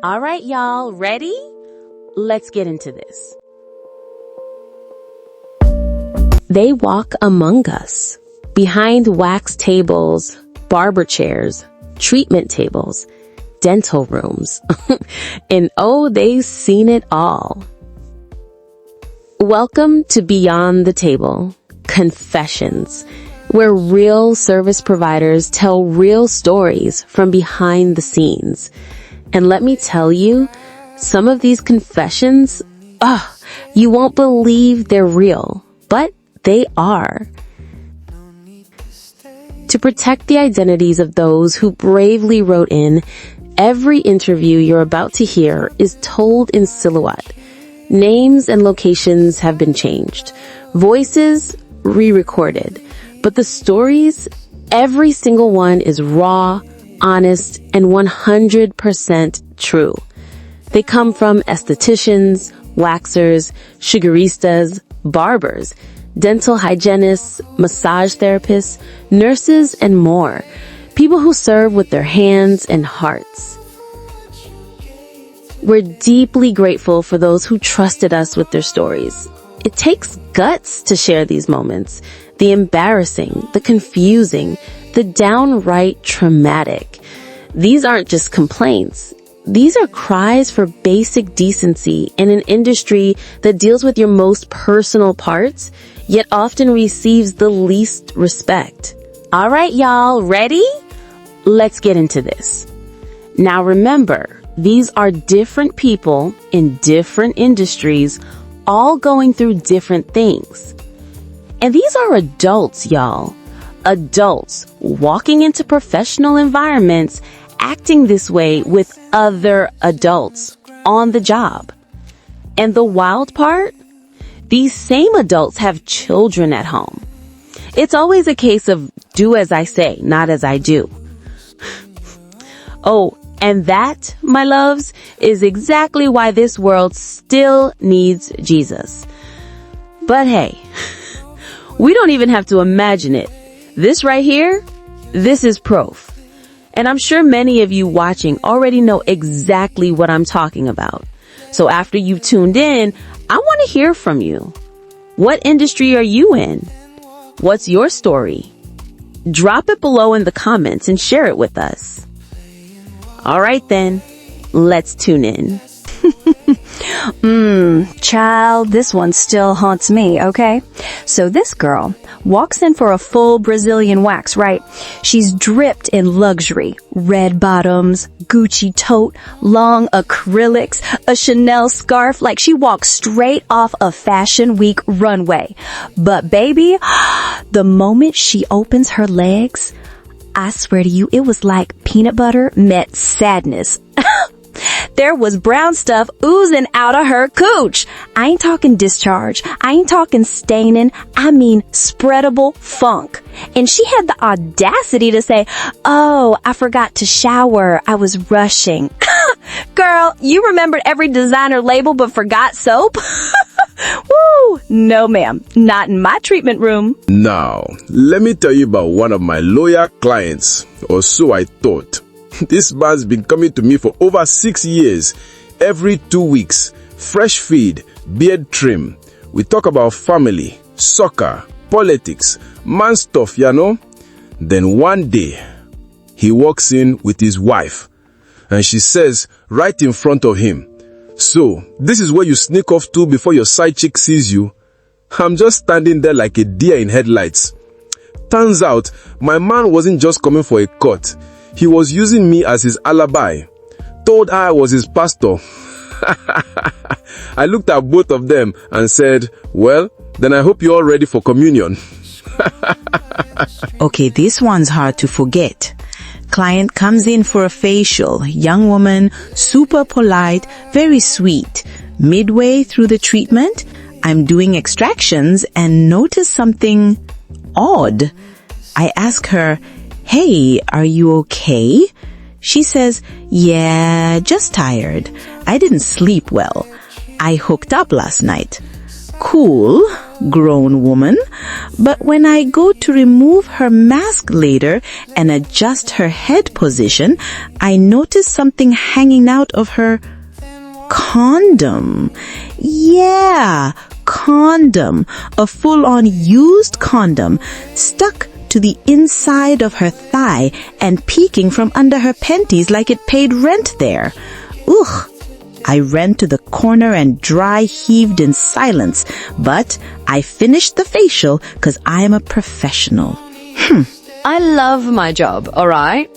All right, y'all, ready? Let's get into this. They walk among us, behind wax tables, barber chairs, treatment tables, dental rooms, and oh, they've seen it all. Welcome to Beyond the Table, Confessions, where real service providers tell real stories from behind the scenes. And let me tell you, some of these confessions, you won't believe they're real, but they are. To protect the identities of those who bravely wrote in, every interview you're about to hear is told in silhouette. Names and locations have been changed. Voices re-recorded. But the stories, every single one is raw, honest, and 100% true. They come from estheticians, waxers, sugaristas, barbers, dental hygienists, massage therapists, nurses, and more. People who serve with their hands and hearts. We're deeply grateful for those who trusted us with their stories. It takes guts to share these moments. The embarrassing, the confusing, the downright traumatic. These aren't just complaints. These are cries for basic decency in an industry that deals with your most personal parts, yet often receives the least respect. All right, y'all, ready? Let's get into this. Now remember, these are different people in different industries, all going through different things. And these are adults, y'all. Adults walking into professional environments, acting this way with other adults on the job. And the wild part? These same adults have children at home. It's always a case of do as I say, not as I do. Oh, and that, my loves, is exactly why this world still needs Jesus. But hey, we don't even have to imagine it. This right here, this is proof. And I'm sure many of you watching already know exactly what I'm talking about. So after you've tuned in, I want to hear from you. What industry are you in? What's your story? Drop it below in the comments and share it with us. All right then, let's tune in. Child, this one still haunts me, okay? So this girl walks in for a full Brazilian wax, right? She's dripped in luxury, red bottoms, Gucci tote, long acrylics, a Chanel scarf, like she walks straight off a Fashion Week runway. But baby, the moment she opens her legs, I swear to you, it was like peanut butter met sadness. There was brown stuff oozing out of her cooch. I ain't talking discharge. I ain't talking staining. I mean spreadable funk. And she had the audacity to say, "Oh, I forgot to shower. I was rushing." Girl, you remembered every designer label but forgot soap? Woo! No, ma'am. Not in my treatment room. Now, let me tell you about one of my loyal clients, or so I thought. This man's been coming to me for over 6 years. Every 2 weeks, fresh feed, beard trim. We talk about family, soccer, politics, man stuff, you know. Then one day, he walks in with his wife, and she says right in front of him, "So, this is where you sneak off to before your side chick sees you?" I'm just standing there like a deer in headlights. Turns out, my man wasn't just coming for a cut. He was using me as his alibi. Told I was his pastor. I looked at both of them and said, "Well, then I hope you're all ready for communion." Okay, this one's hard to forget. Client comes in for a facial. Young woman, super polite, very sweet. Midway through the treatment, I'm doing extractions and notice something odd. I ask her, "Hey, are you okay?" She says, "Yeah, just tired. I didn't sleep well. I hooked up last night." cool, grown woman, but when I go to remove her mask later and adjust her head position, I notice something hanging out of her condom. Yeah, condom. A full-on used condom stuck to the inside of her thigh and peeking from under her panties like it paid rent there. Ugh. I ran to the corner and dry heaved in silence, but I finished the facial because I am a professional. I love my job, alright?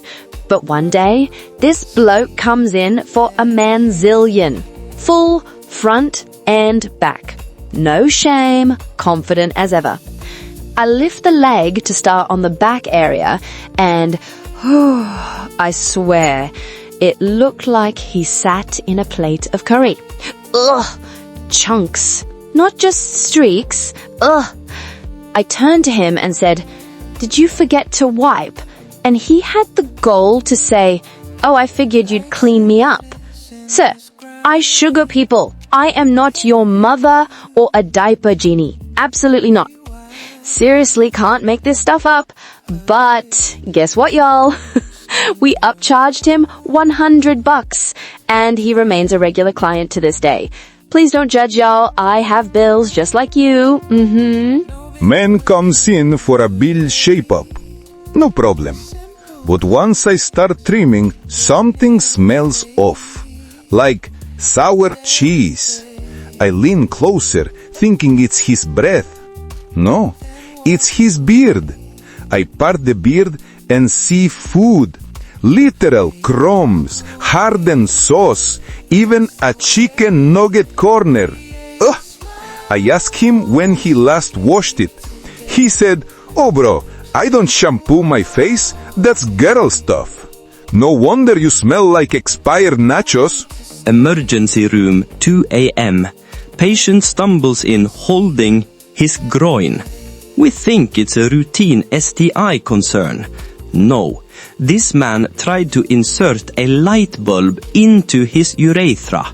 But one day, this bloke comes in for a manzillion. Full, front and back. No shame, confident as ever. I lift the leg to start on the back area and, I swear, it looked like he sat in a plate of curry. Ugh! Chunks. Not just streaks. Ugh! I turned to him and said, "Did you forget to wipe?" And he had the gall to say, "Oh, I figured you'd clean me up." Sir, I sugar people. I am not your mother or a diaper genie. Absolutely not. Seriously, can't make this stuff up. But guess what, y'all? We upcharged him $100 and he remains a regular client to this day. Please don't judge, y'all. I have bills just like you. Man comes in for a bill shape-up. No problem. But once I start trimming, something smells off. Like sour cheese. I lean closer, thinking it's his breath. No, it's his beard. I part the beard and see food. Literal crumbs, hardened sauce, even a chicken nugget corner. Ugh! I asked him when he last washed it. He said, "Oh bro, I don't shampoo my face, that's girl stuff." No wonder you smell like expired nachos. Emergency room, 2 a.m. Patient stumbles in holding his groin. We think it's a routine STI concern. No, this man tried to insert a light bulb into his urethra.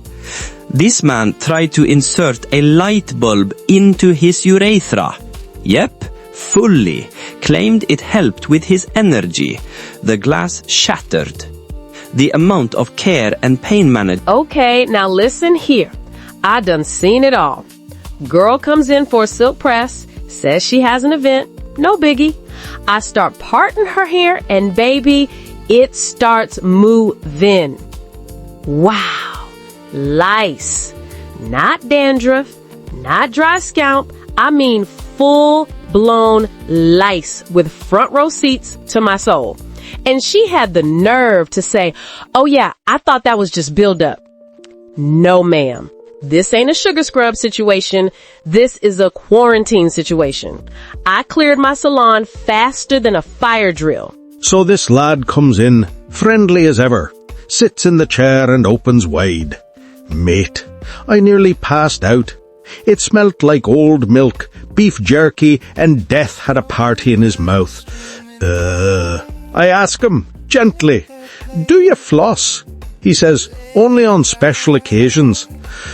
This man tried to insert a light bulb into his urethra. Yep, fully. Claimed it helped with his energy. The glass shattered. The amount of care and pain management. Okay, now listen here. I done seen it all. Girl comes in for a silk press, says she has an event, no biggie. I start parting her hair and baby, it starts moving. Wow, lice. Not dandruff, not dry scalp. I mean full-blown lice with front row seats to my soul. And she had the nerve to say, "Oh yeah, I thought that was just buildup." No ma'am. This ain't a sugar scrub situation. This is a quarantine situation. I cleared my salon faster than a fire drill. So this lad comes in, friendly as ever, sits in the chair and opens wide. Mate, I nearly passed out. It smelt like old milk, beef jerky, and death had a party in his mouth. I ask him, gently, "Do you floss?" He says, "Only on special occasions."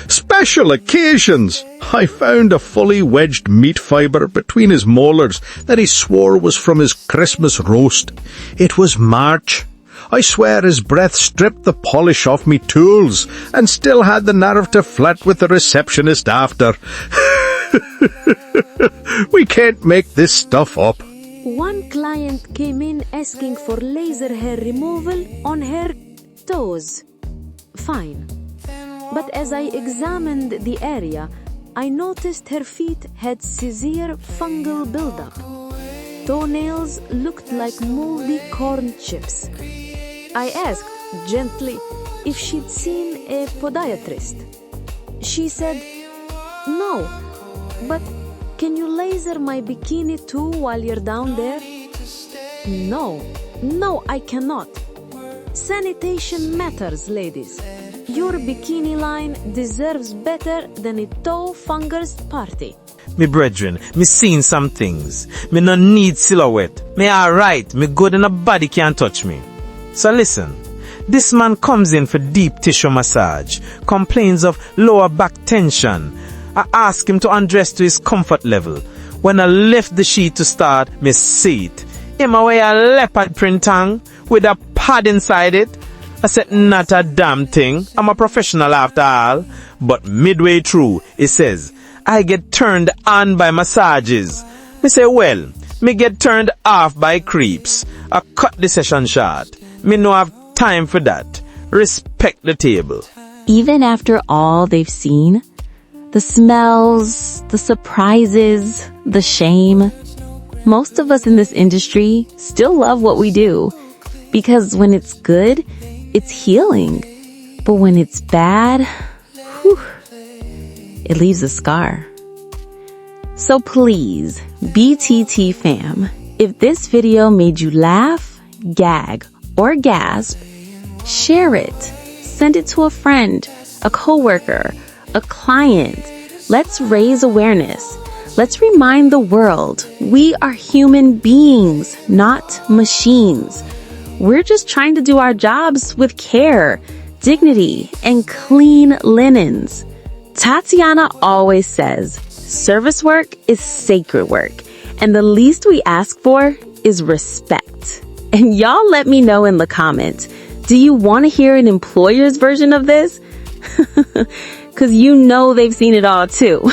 Special occasions! I found a fully wedged meat fibre between his molars that he swore was from his Christmas roast. It was March. I swear his breath stripped the polish off me tools and still had the nerve to flirt with the receptionist after. We can't make this stuff up. One client came in asking for laser hair removal on her toes. Fine. But as I examined the area, I noticed her feet had severe fungal buildup. Toenails looked like moldy corn chips. I asked gently if she'd seen a podiatrist. She said, "No, but can you laser my bikini too while you're down there?" No, I cannot. Sanitation matters, ladies. Your bikini line deserves better than a toe fungus party. Me brethren, me seen some things. Me no need silhouette. Me alright, me good and a body can't touch me. So listen, this man comes in for deep tissue massage, complains of lower back tension, I ask him to undress to his comfort level. When I left the sheet to start, me see it. Him a wear a leopard print on with a pad inside it. I said, not a damn thing. I'm a professional after all. But midway through, it says, I get turned on by massages. Me say, well, me get turned off by creeps. I cut the session short. Me no have time for that. Respect the table. Even after all they've seen, the smells, the surprises, the shame, most of us in this industry still love what we do. Because when it's good, it's healing. But when it's bad, whew, it leaves a scar. So please, BTT fam, if this video made you laugh, gag, or gasp, share it. Send it to a friend, a coworker, a client. Let's raise awareness. Let's remind the world we are human beings, not machines. We're just trying to do our jobs with care, dignity, and clean linens. Tatiana always says, service work is sacred work, and the least we ask for is respect. And y'all let me know in the comments, do you want to hear an employer's version of this? 'Cause you know they've seen it all too.